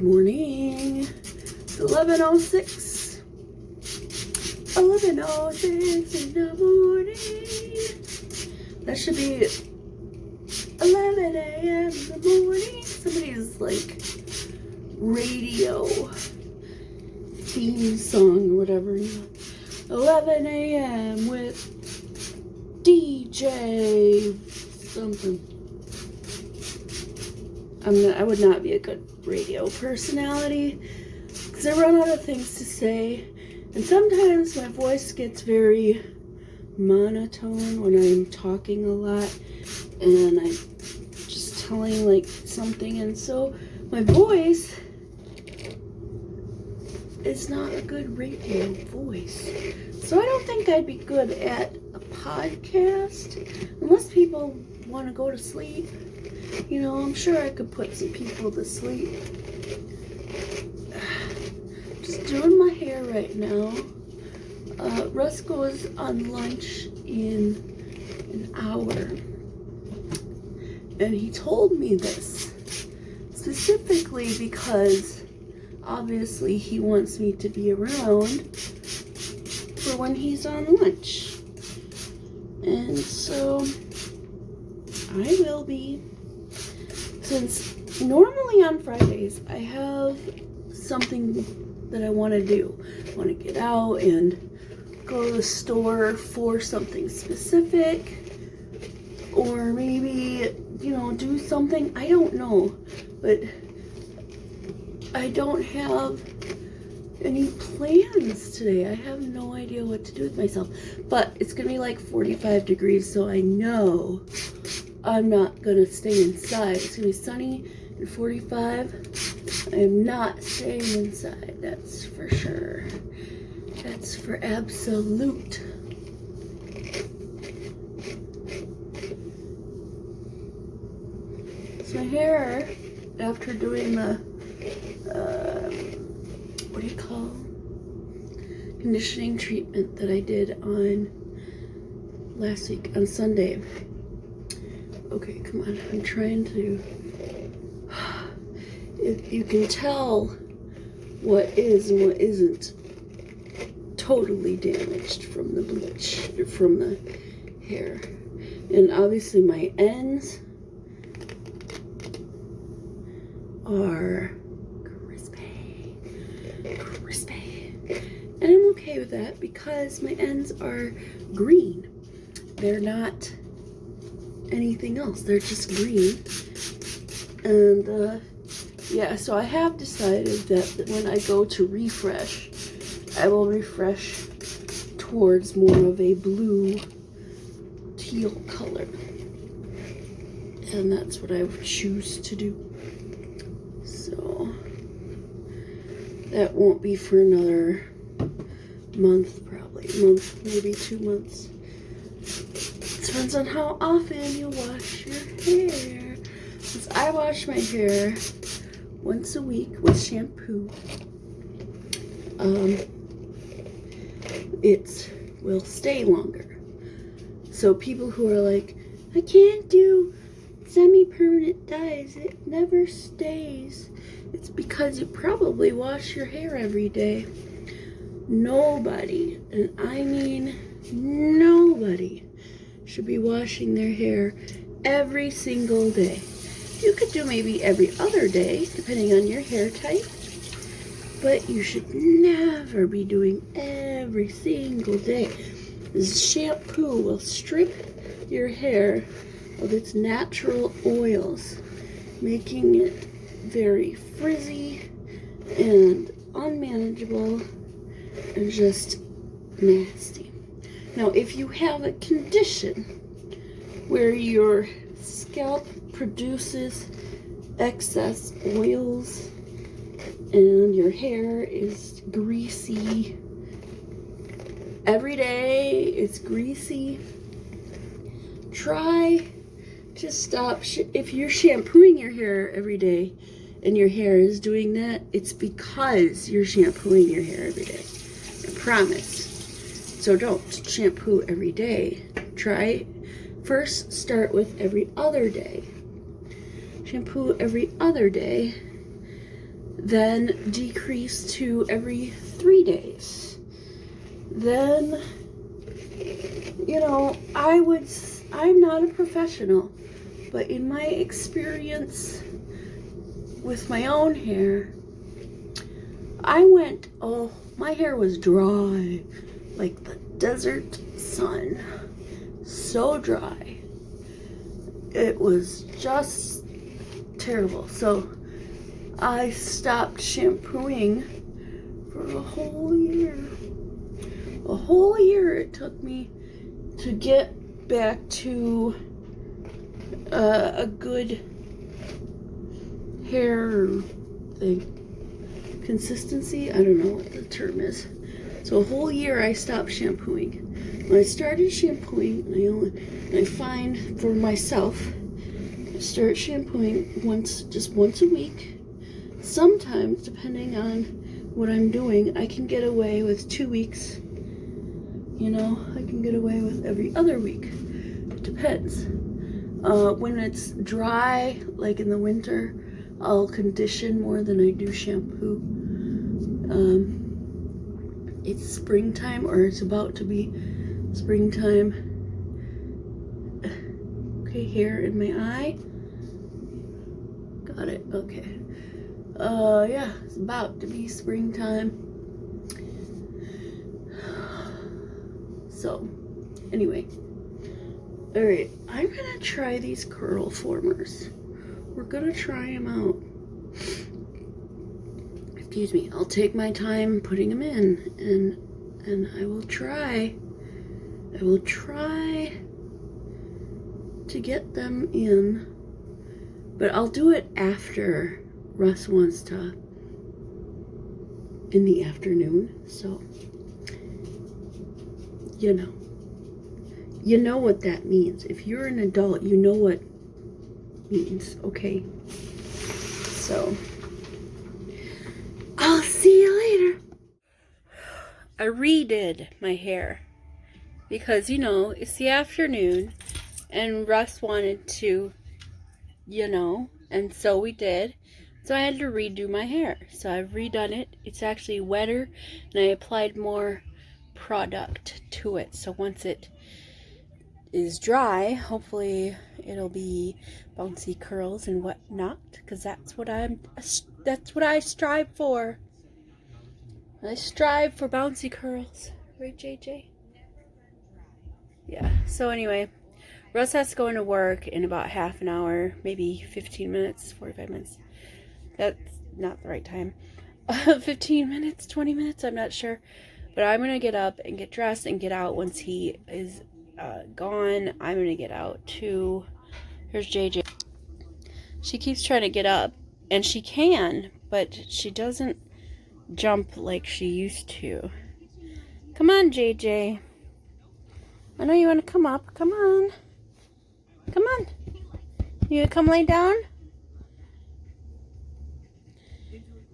Good morning. It's 11:06. 11:06 in the morning. That should be 11 a.m. in the morning. Somebody's like radio theme song or whatever. 11 a.m. with DJ something. I would not be a good radio personality because I run out of things to say, and sometimes my voice gets very monotone when I'm talking a lot and I'm just telling like something, and so my voice is not a good radio voice. So I don't think I'd be good at a podcast unless people want to go to sleep. You know, I'm sure I could put some people to sleep. Just doing my hair right now. Russ goes on lunch in an hour. And he told me this specifically because obviously he wants me to be around for when he's on lunch. And so I will be. Since normally on Fridays I have something that I want to do. I want to get out and go to the store for something specific, or maybe, you know, do something. I don't know, but I don't have any plans today. I have no idea what to do with myself, but it's gonna be like 45 degrees, so I know I'm not gonna stay inside. It's gonna be sunny and 45. I am not staying inside, that's for sure. That's for absolute. So my hair, after doing the, what do you call, conditioning treatment that I did on last week, on Sunday. Okay, come on, I'm trying to, if you can tell what is and what isn't totally damaged from the bleach, from the hair. And obviously my ends are crispy. And I'm okay with that because my ends are green. They're not anything else, they're just green. And yeah, so I have decided that when I go to refresh, I will refresh towards more of a blue teal color, and that's what I would choose to do. So that won't be for another month, probably a month, maybe 2 months. Depends on how often you wash your hair. Since I wash my hair once a week with shampoo, it will stay longer. So people who are like, I can't do semi-permanent dyes, it never stays. It's because you probably wash your hair every day. Nobody, and I mean nobody, should be washing their hair every single day. You could do maybe every other day, depending on your hair type, but you should never be doing every single day. This shampoo will strip your hair of its natural oils, making it very frizzy and unmanageable and just nasty. Now, if you have a condition where your scalp produces excess oils and your hair is greasy every day, it's greasy, try to stop. If you're shampooing your hair every day and your hair is doing that, it's because you're shampooing your hair every day. I promise. So don't shampoo every day. Try, first start with every other day. Shampoo every other day, then decreased to every 3 days. Then, you know, I'm not a professional, but in my experience with my own hair, my hair was dry, like the desert sun. So dry. It was just terrible. So I stopped shampooing for a whole year. A whole year it took me to get back to a good hair thing. Consistency? I don't know what the term is. So a whole year I stopped shampooing. When I started shampooing, I find for myself, I start shampooing just once a week. Sometimes, depending on what I'm doing, I can get away with 2 weeks. You know, I can get away with every other week. It depends. When it's dry, like in the winter, I'll condition more than I do shampoo. It's springtime, or it's about to be springtime. Okay, hair in my eye. Got it, okay. Yeah, it's about to be springtime. So, anyway. Alright, I'm gonna try these curl formers. We're gonna try them out. Excuse me, I'll take my time putting them in, and I will try to get them in, but I'll do it after Russ wants to, in the afternoon. So, you know what that means. If you're an adult, you know what it means, okay? So, I'll see you later. I redid my hair because, you know, it's the afternoon and Russ wanted to, you know, and so we did. So I had to redo my hair. So I've redone it. It's actually wetter, and I applied more product to it. So once it is dry, hopefully it'll be bouncy curls and whatnot, because that's what I strive for. I strive for bouncy curls, right, JJ? Yeah. So anyway, Russ has to go into work in about half an hour, maybe 15 minutes, 45 minutes. That's not the right time. 15 minutes, 20 minutes, I'm not sure. But I'm gonna get up and get dressed and get out once he is gone. I'm gonna get out too. Here's JJ. She keeps trying to get up, and she can, but she doesn't jump like she used to. Come on, JJ. I know you want to come up. Come on. Come on. You gonna come lay down?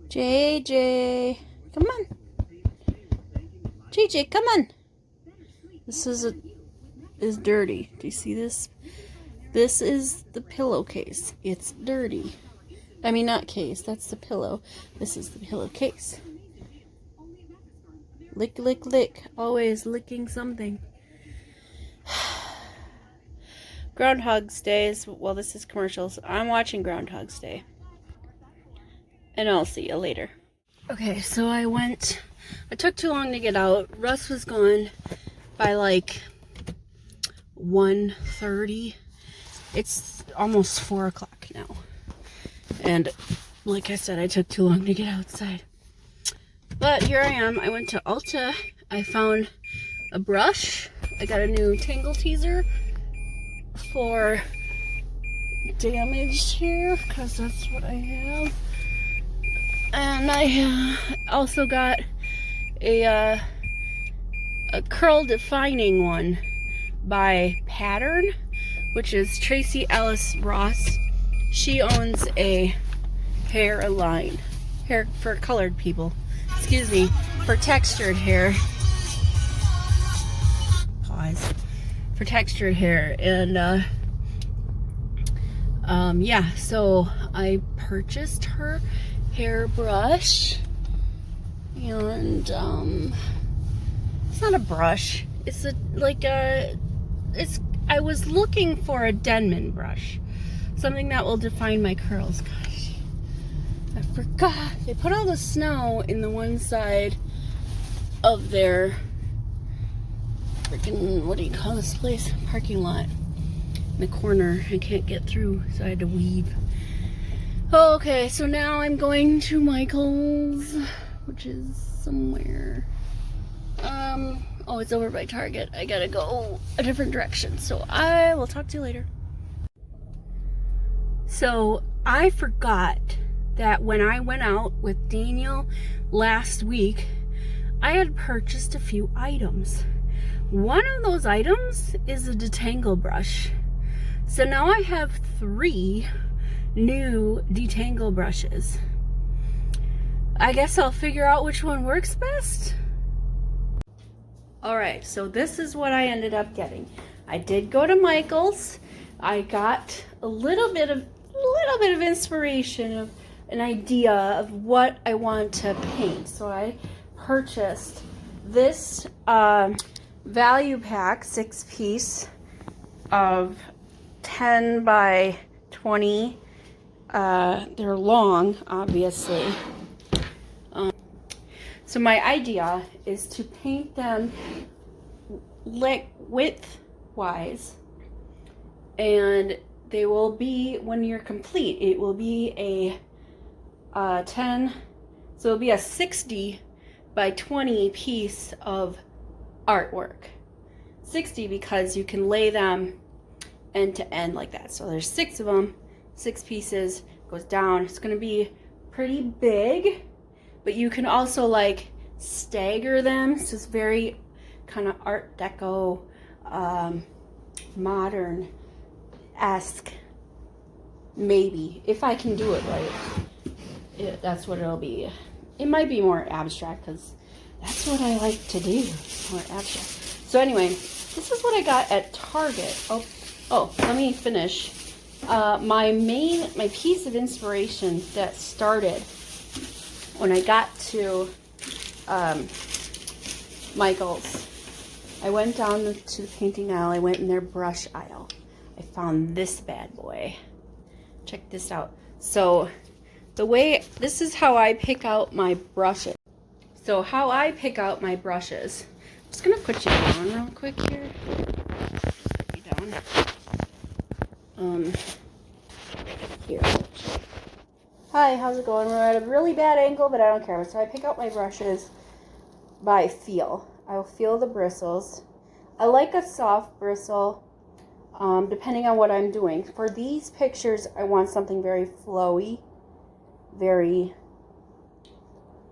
JJ. Come on. JJ, come on. This is dirty. Do you see this? This is the pillowcase. It's dirty. I mean, not case. That's the pillow. This is the pillowcase. Lick, lick, lick. Always licking something. Groundhog's Day is, well, this is commercials. I'm watching Groundhog's Day. And I'll see you later. Okay, so I took too long to get out. Russ was gone by like 1:30. It's almost 4 o'clock now. And like I said, I took too long to get outside. But here I am. I went to Ulta. I found a brush. I got a new Tangle Teezer for damaged hair, because that's what I have. And I also got a curl defining one by Pattern, which is Tracy Ellis Ross. She owns a hair line, hair for colored people. Excuse me, for textured hair. Pause. For textured hair. And yeah, so I purchased her hairbrush. And it's not a brush. It's I was looking for a Denman brush. Something that will define my curls. Gosh, I forgot. They put all the snow in the one side of their freaking, what do you call this place? Parking lot. In the corner. I can't get through, so I had to weave. Okay, so now I'm going to Michael's, which is somewhere. Oh, it's over by Target. I gotta go a different direction, so I will talk to you later. So I forgot that when I went out with Daniel last week, I had purchased a few items. One of those items is a detangle brush. So now I have 3 new detangle brushes. I guess I'll figure out which one works best. Alright, so this is what I ended up getting. I did go to Michael's. I got a little bit of inspiration, of an idea of what I want to paint. So I purchased this value pack 6-piece of 10 by 20. They're long, obviously. So my idea is to paint them width-wise, and they will be, when you're complete, it will be a 10, so it'll be a 60 by 20 piece of artwork. 60 because you can lay them end to end like that. So there's 6 of them, 6 pieces, goes down. It's going to be pretty big, but you can also like stagger them. So it's very kind of Art Deco, modern-esque, maybe, if I can do it right. That's what it'll be. It might be more abstract because that's what I like to do, more abstract. So anyway, this is what I got at Target. Oh, let me finish. My piece of inspiration that started when I got to Michael's. I went down to the painting aisle. I went in their brush aisle. I found this bad boy. Check this out. So this is how I pick out my brushes. So how I pick out my brushes. I'm just gonna put you down real quick here. Put you down. Here. Hi, how's it going? We're at a really bad angle, but I don't care. So I pick out my brushes by feel. I'll feel the bristles. I like a soft bristle, depending on what I'm doing. For these pictures, I want something very flowy, very,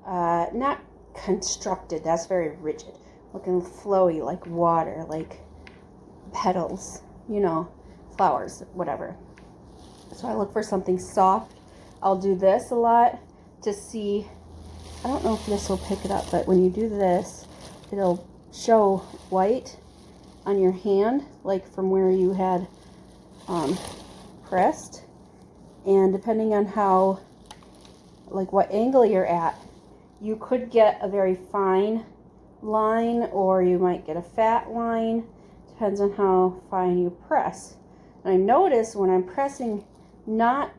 not constructed, that's very rigid. Looking flowy, like water, like petals, you know, flowers, whatever. So I look for something soft. I'll do this a lot to see, I don't know if this will pick it up, but when you do this, it'll show white on your hand, like from where you had pressed. And depending on how, like what angle you're at, you could get a very fine line or you might get a fat line. Depends on how fine you press. And I notice when I'm pressing not,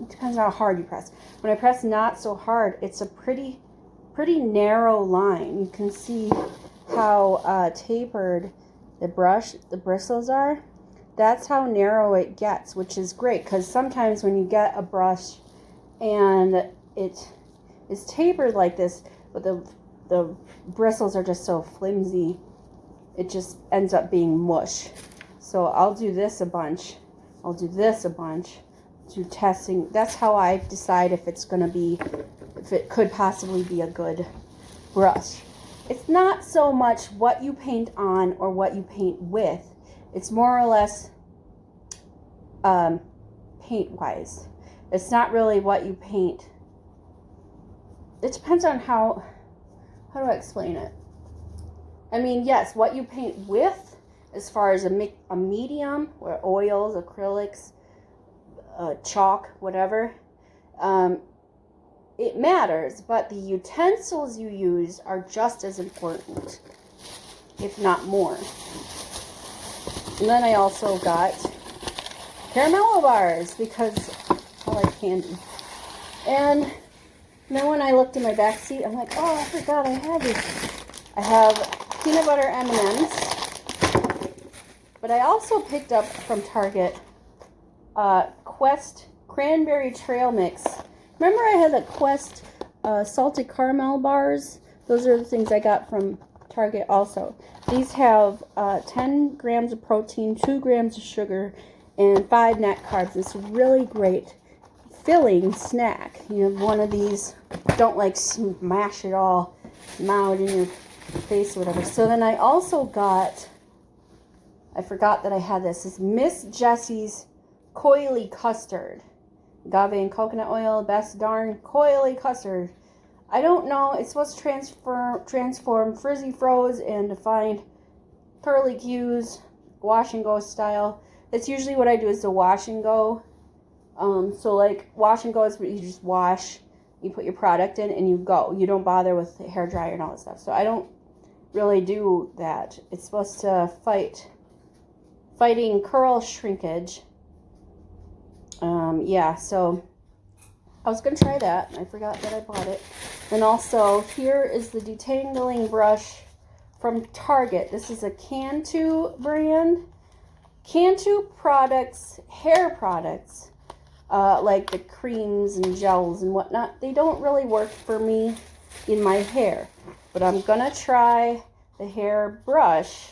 it depends on how hard you press. When I press not so hard, it's a pretty narrow line. You can see how tapered the bristles are. That's how narrow it gets, which is great because sometimes when you get a brush and it is tapered like this, but the bristles are just so flimsy, it just ends up being mush. So I'll do this a bunch. I'll do this a bunch. Do testing. That's how I decide if it's going to be, if it could possibly be a good brush. It's not so much what you paint on or what you paint with. It's more or less paint-wise. It's not really what you paint. It depends on how do I explain it? I mean, yes, what you paint with, as far as a medium, or oils, acrylics, chalk, whatever, it matters, but the utensils you use are just as important, if not more. And then I also got Caramello bars because I like candy. And then when I looked in my back seat, I'm like, oh, I forgot I had these. I have peanut butter M&Ms, but I also picked up from Target Quest Cranberry Trail Mix. Remember I had the Quest salted caramel bars? Those are the things I got from Target also. These have 10 grams of protein, 2 grams of sugar, and 5 net carbs. It's a really great filling snack. You have one of these, don't like smash it all out in your face or whatever. So then I also got, I forgot that I had this, is Miss Jessie's Coily Custard. Agave and coconut oil, best darn coily custard. I don't know, it's supposed to transform frizzy froze and define curly cues, wash and go style. That's usually what I do, is the wash and go. So like wash and go is where you just wash, you put your product in and you go. You don't bother with the hair dryer and all that stuff. So I don't really do that. It's supposed to fighting curl shrinkage. Yeah, so I was going to try that, and I forgot that I bought it. And also, here is the detangling brush from Target. This is a Cantu brand. Cantu products, hair products, like the creams and gels and whatnot, they don't really work for me in my hair. But I'm going to try the hair brush,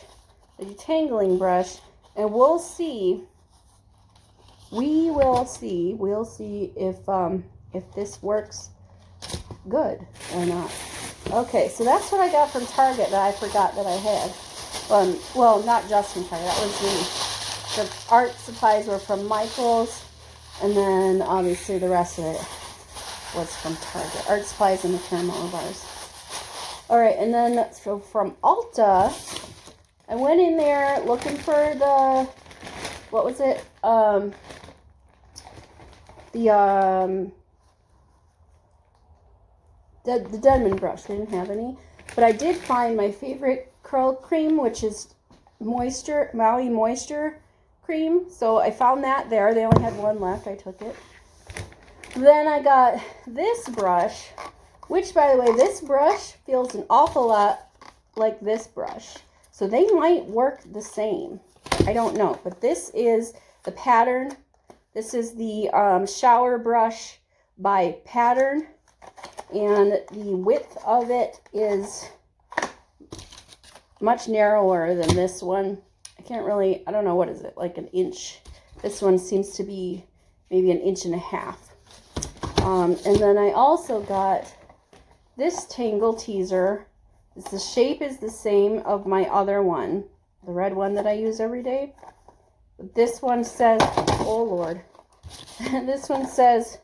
the detangling brush, and we'll see. We'll see if this works good or not. Okay, so that's what I got from Target that I forgot that I had. Well, not just from Target. That was the art supplies were from Michaels, and then obviously the rest of it was from Target. Art supplies and the caramel bars. All right, and then so from Ulta, I went in there looking for the, what was it? The Denman brush. They didn't have any, but I did find my favorite curl cream, which is Maui Moisture cream. So I found that there. They only had one left. I took it. Then I got this brush, which, by the way, this brush feels an awful lot like this brush. So they might work the same. I don't know, but this is the Pattern. This is the shower brush by Pattern, and the width of it is much narrower than this one. I don't know, what is it, like an inch? This one seems to be maybe an inch and a half. And then I also got this Tangle Teaser. The shape is the same of my other one, the red one that I use every day. But this one says, oh Lord, this one says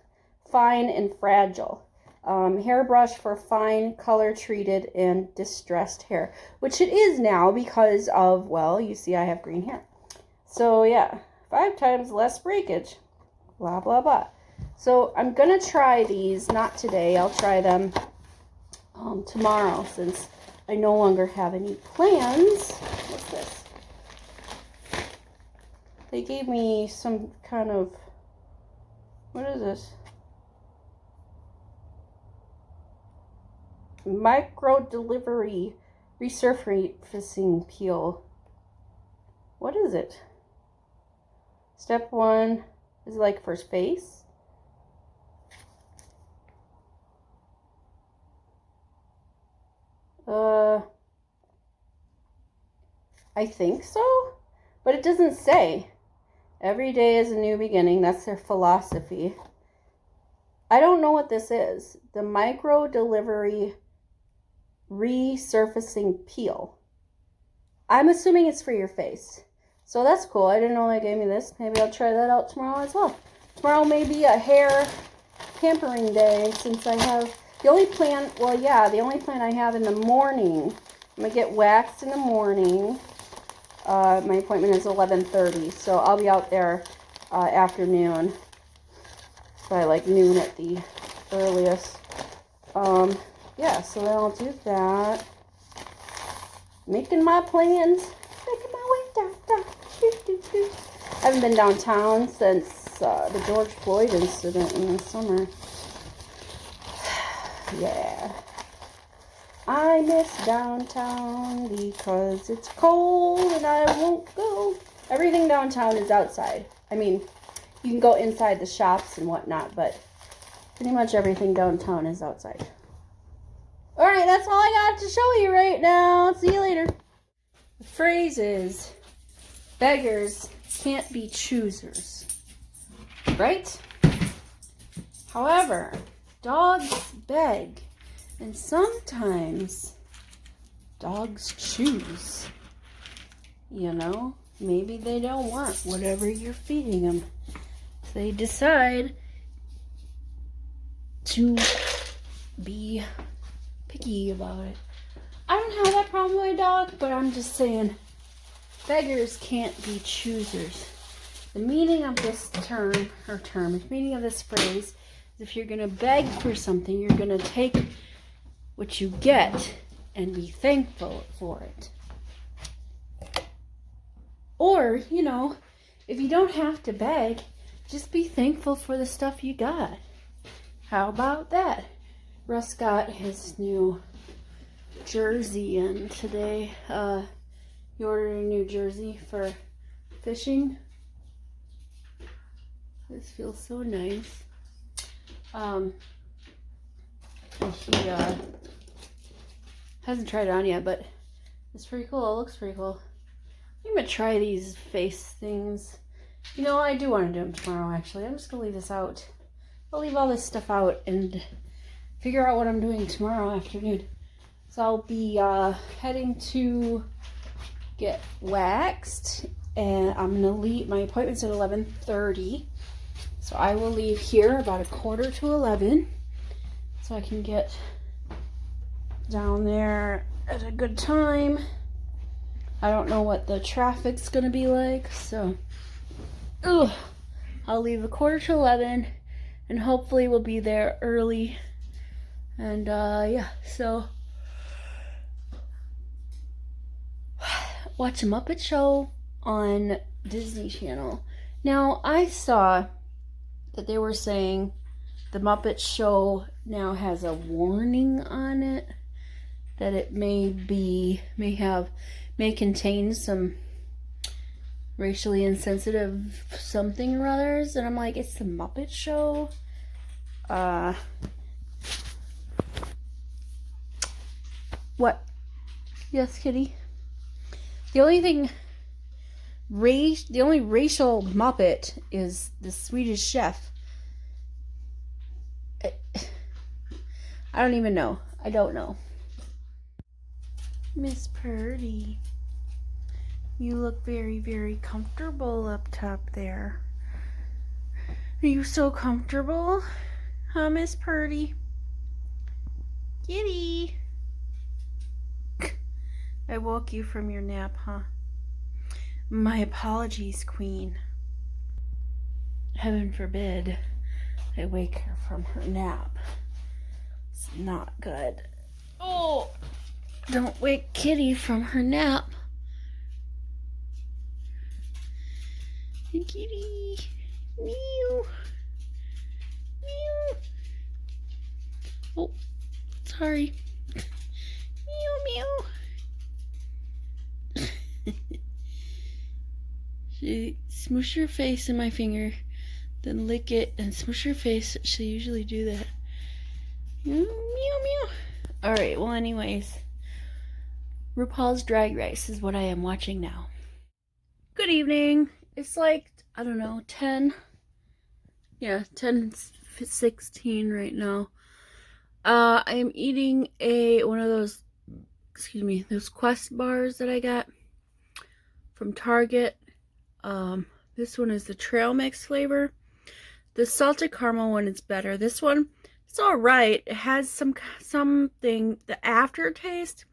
fine and fragile. Hairbrush for fine, color-treated, and distressed hair. Which it is now because of, well, you see I have green hair. So yeah, 5 times less breakage. Blah, blah, blah. So I'm going to try these, not today. I'll try them tomorrow since I no longer have any plans. What's this? They gave me some kind of, what is this? Micro delivery resurfacing peel. What is it? Step 1 is it like for space? I think so, but it doesn't say. Every day is a new beginning. That's their philosophy. I don't know what this is. The micro delivery resurfacing peel. I'm assuming it's for your face. So that's cool. I didn't know they gave me this. Maybe I'll try that out tomorrow as well. Tomorrow may be a hair pampering day since I have the only plan, well, yeah, the only plan I have in the morning. I'm going to get waxed in the morning. My appointment is 11:30, so I'll be out there afternoon. Probably like noon at the earliest. Yeah, so then I'll do that. Making my plans. Making my way downtown. I haven't been downtown since the George Floyd incident in the summer. Yeah. I miss downtown because it's cold and I won't go. Everything downtown is outside. I mean, you can go inside the shops and whatnot, but pretty much everything downtown is outside. Alright, that's all I got to show you right now. See you later. The phrase is, beggars can't be choosers. Right? However, dogs beg, and sometimes dogs choose. You know, maybe they don't want whatever you're feeding them. They decide to be picky about it. I don't have that problem with my dog, but I'm just saying, beggars can't be choosers. The meaning of this the meaning of this phrase is, if you're going to beg for something, you're going to take what you get and be thankful for it. Or, you know, if you don't have to beg, just be thankful for the stuff you got. How about that? Russ got his new jersey in today. He ordered a new jersey for fishing. This feels so nice. He hasn't tried it on yet, but it's pretty cool. It looks pretty cool. I'm gonna try these face things. You know, I do want to do them tomorrow, actually. I'm just gonna leave this out. I'll leave all this stuff out and figure out what I'm doing tomorrow afternoon. So I'll be heading to get waxed, and I'm gonna leave. My appointment's at 11:30, so I will leave here about 11:15, so I can get down there at a good time. I don't know what the traffic's gonna be like, so I'll leave 11:15, and hopefully we'll be there early. And yeah, so watch a Muppet Show on Disney Channel. Now, I saw that they were saying the Muppet Show now has a warning on it that it may contain some racially insensitive something or others, and I'm like, it's the Muppet Show. What? Yes, kitty. The only racial Muppet is the Swedish Chef. I don't even know. I don't know. Miss Purdy, you look very, very comfortable up top there. Are you so comfortable? Huh, Miss Purdy? Kitty. I woke you from your nap, huh? My apologies, Queen. Heaven forbid I wake her from her nap. It's not good. Oh, don't wake Kitty from her nap. Hey, Kitty. Meow. Meow. Oh, sorry. Meow, meow. She smush her face in my finger, then lick it and smush her face. She usually do that. Meow, meow. Alright, well anyways, RuPaul's Drag Race is what I am watching now. Good evening. It's like, I don't know, 10. Yeah, 10:16 right now. I am eating one of those, those Quest bars that I got from Target. This one is the trail mix flavor. The salted caramel one is better. This one, it's alright. It has something, the aftertaste.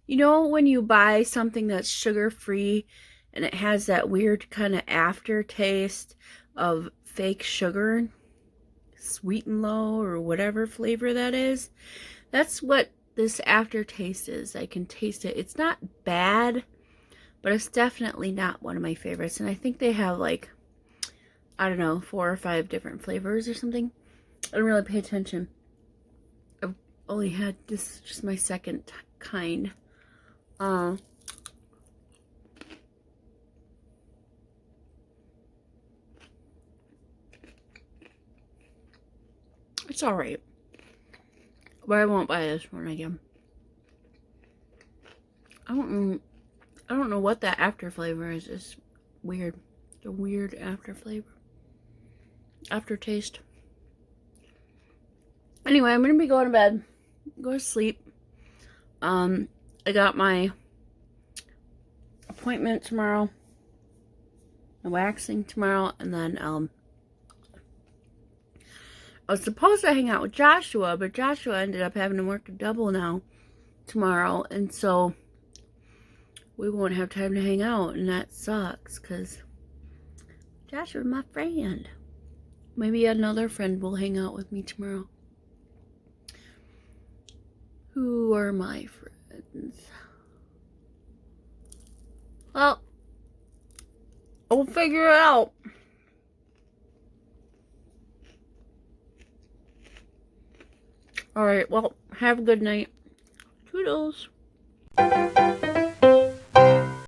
You know when you buy something that's sugar-free and it has that weird kind of aftertaste of fake sugar? Sweet and Low or whatever flavor that is. That's what this aftertaste is. I can taste it. It's not bad, but it's definitely not one of my favorites. And I think they have like, I don't know, 4 or 5 different flavors or something. I don't really pay attention. I've only had this, just my second kind. It's alright. But I won't buy this one again. I don't know what that after flavor is. It's weird. The weird after flavor. Aftertaste. Anyway, I'm gonna be going to bed. Go to sleep. I got my appointment tomorrow. My waxing tomorrow, and then I was supposed to hang out with Joshua, but Joshua ended up having to work a double now tomorrow, and so we won't have time to hang out, and that sucks because Joshua's my friend. Maybe another friend will hang out with me tomorrow. Who are my friends? Well, we'll figure it out. Alright, well, have a good night. Toodles.